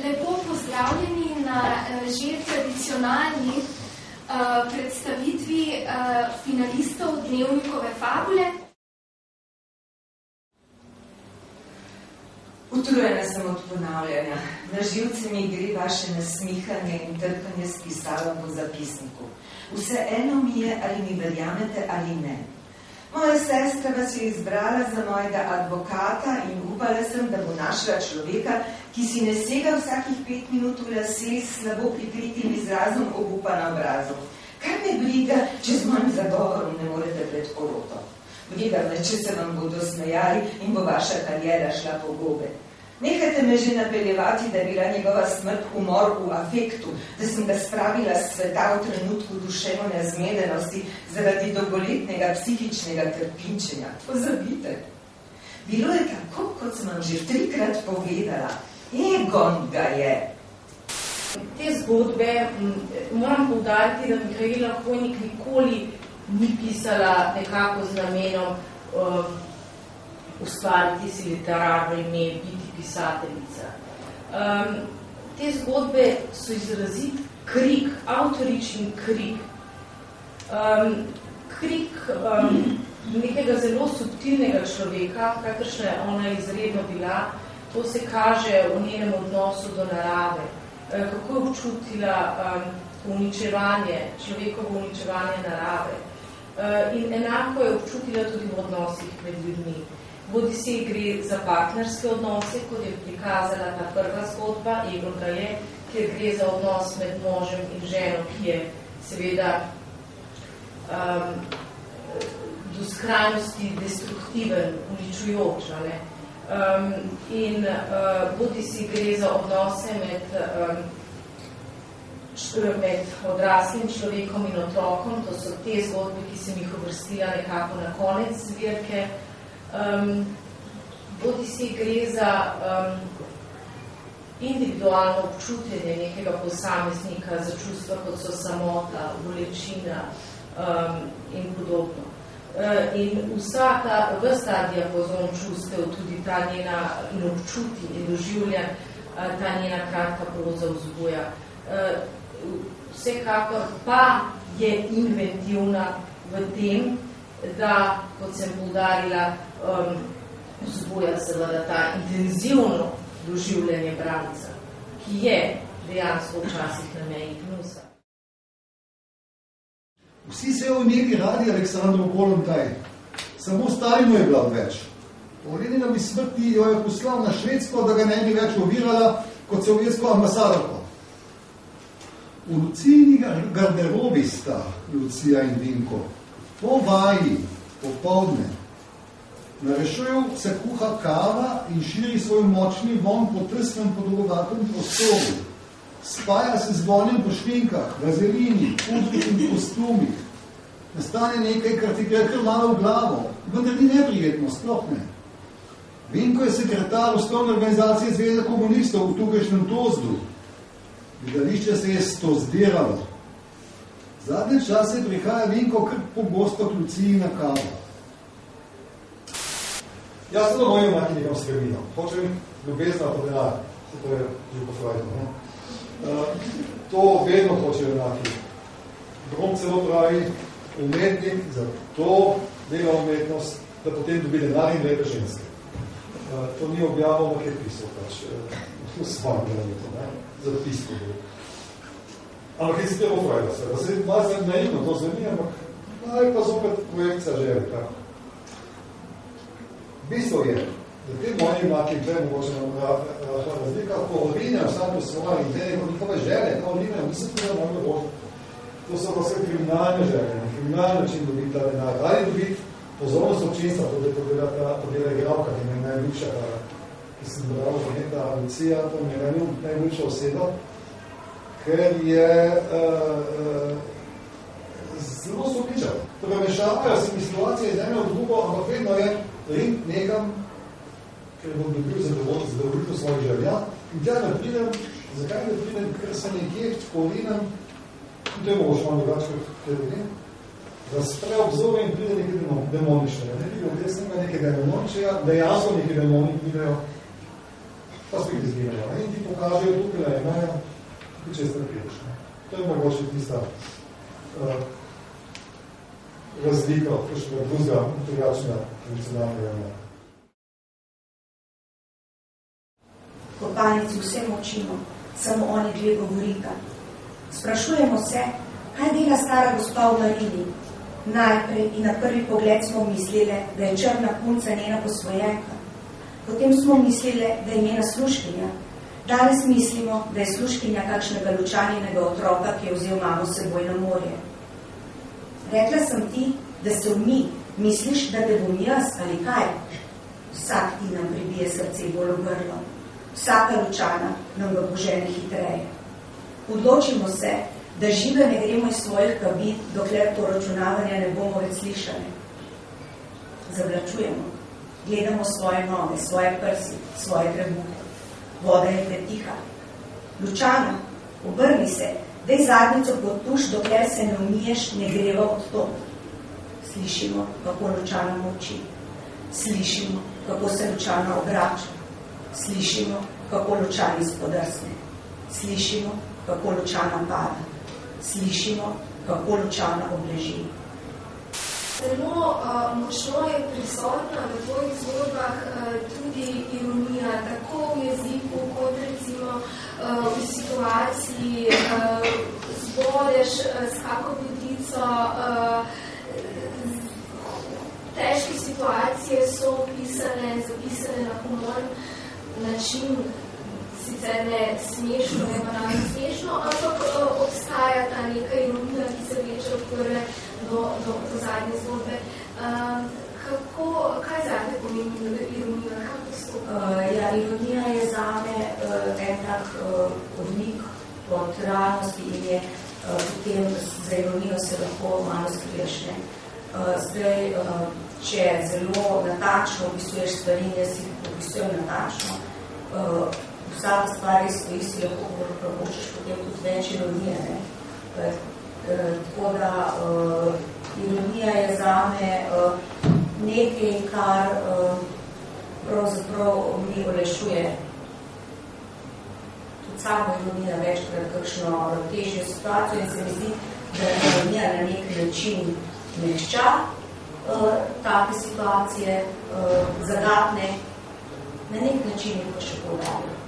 Lepo pozdravljeni na že tradicionalni predstavitvi finalistov Dnevnikove fabule. Utrujena sem od ponavljanja. Na živce mi gre vaše nasmihanje in trkanje s pisalom po zapisniku. Vseeno mi je, ali mi verjamete ali ne. Moja sestra vas je izbrala za mojega advokata in upala sem, da bo našla človeka, ki si ne sega vsakih 5 minut v lase s slabo prikritim izrazom obupa na obrazu. Kaj me briga, če z mojim zagovorom ne morete pred poroto? Briga me, če se vam bodo smejali in bo vaša karijera šla po gobe. Nehajte me že napeljevati, da je bila njegova smrt umor v afektu, da sem ga spravila s sveta v trenutku duševne zmedenosti zaradi dolgoletnega psihičnega trpinčenja. Pozabite. Bilo je tako, kot sem vam že 3-krat povedala. Egon ga je. Te zgodbe moram poudariti, da Mihaela Hojnik nikoli ni pisala nekako z namenom ustvariti si literarno ime, biti pisateljica. Te zgodbe so izrazit krik, avtorični krik. Krik nekega zelo subtilnega človeka, kakršna je ona izredno bila, to se kaže v njenem odnosu do narave. Kako je občutila uničevanje, človekovo uničevanje narave. In enako je občutila tudi v odnosih med ljudmi. Bodi si gre za partnerske odnose, kot je prikazala ta prva zgodba, Egon ga je, kjer gre za odnos med možem in ženo, ki je seveda do skrajnosti destruktiven, uničujoč. In bodi si gre za odnose med odraslim človekom in otrokom, to so te zgodbe, ki sem jih uvrstila nekako na konec zbirke. Bodi si gre za individualno občutenje nekega posameznika za čustva, kot so samota, bolečina in podobno. In ves ta diapazon čustev, tudi ta njena in občuti in doživljanj, ta njena kratka proza vzbuja. Vsekakor pa je inventivna v tem, da, kot sem poudarila, vzbuja seveda ta intenzivno doživljanje branca, ki je dejansko včasih na meji gnusa. Vsi se v neki radi Aleksandrov Kolontaj, samo Stalinu je bila odveč. Po Leninami smrti jo je poslal na Švedsko, da ga ne bi več ovirala kot sovjetsko ambasadorko. V Lucijini garderobi sta Lucija in Vinko. Po vaji, popoldne, na Rešuju se kuha kava in širi svoj močni von po tesnem podolgovatem prostoru. Spaja se z vonjem po šminkah, vazelini, pudrih in kostumih. Nastane nekaj, kar ti gre malo v glavo, vendar ni neprijetno, sploh ne. Vinko je sekretar osnovne organizacije Zveze komunistov v tukajšnjem Tozdu. Gledališče se je stozdiralo. Zadnje čase prihaja Vinko kar pogosto k Luciji na kavo. Jaz sem do mojim enaki nekam skrbijo. Hočem ljubezna pa denar. To je že posvajno. To vedno hoče enaki. Drom celo pravi, umetnik za to dela umetnost, da potem dobi denar in lepe ženske. To ni objavil, ampak je pisal pač. Svam delali to, ne? Zapisko bilo. Ampak je si telo frajda se. Da se malo naivno to zveni, ampak je pa zopet projekcija želi. Bistvo je, da te moji imati dve mogoče razlika, pohodinja vsako svoje ideje, kot njihove želje, pohodinja, niso tudi moje božje. To so vse kriminalne želje, na kriminalni način dobiti ta denar. Ali dobiti pozornost občinstva, to dela igralka, ki je najljubša, ki sem bral, ta Lucija, to mi je najljubša oseba, ker je zelo stopniča. Torej, mešavajo se mi situacije iz ene v drugo, ampak vedno je rim nekam, ker bom dobil zadovoljitev svojih želja. In tja ne pridem, zakaj ne pridem, ker sem nekje povinem, in to je mogoče malo drugače kot ljudje, da se pravi obzove in pride nekaj demoničnega. Ne vidim od desnega nekaj demoničnega, dejansko nekaj demoni pridejo. pa spet izginejo. In ti pokažejo tukaj mejo, ki čez trpeš. To je mogoče tista razlika od kakšnega drugega drugačnega tradicionalnega meja. Kopalnici vse močimo, samo oni dve govorita. Sprašujemo se, kaj dela stara gospa v Marini. Najprej in na prvi pogled smo mislile, da je črna punca njena posvojenka. Potem smo mislile, da je njena služkinja. Danes mislimo, da je služkinja kakšnega lučaninega otroka, ki je vzel mamo s seboj na morje. Rekla sem ti, da se v mi misliš, da te bom jaz ali kaj? Vsak ti nam pribije srce bolj v grlo. Vsaka lučana nam ga požene hitreje. Odločimo se, da žive ne gremo iz svojih kabin, dokler poročunavanja ne bomo več slišali. Zavlačujemo, gledamo svoje noge, svoje prsi, svoje trebuhe. Voda je pretiha. Lučana, obrni se, daj zadnjico pod tuš, dokler se ne umiješ, ne greva od to. Slišimo, kako lučana moči. Slišimo, kako se lučana obrača. Slišimo, kako lučani spodrsne. Slišimo, kako lučana pada. Slišimo, kako lučana obleži. Zelo močno je prisotna v tvojih zgodbah tudi ironija, tako v jeziku, kot recimo v situaciji zbodeš s kako bodico. Težke situacije so zapisane na humoren način, sicer ne smešno, ne banalno smešno, ampak obstaja ta neka ironija, ki se vleče od prve do zadnje zgodbe. Kaj zate pomeni ironija? Ironija je zame en tak odmik od realnosti in je potem za ironijo se lahko malo skriješ. Zdaj, če zelo natančno opisuješ stvari, jaz si opisujem natančno, vsaka stvar res stoji, si lahko propočeš potem tudi več ironije. Tako da ironija je zame nekaj, kar pravzaprav mi olešuje. Tudi samo ironija večkrat kakšno težjo situacijo in se mi zdi, da je ironija na nek način mehča take situacije, zagatne, na nek način je pa še poudarja.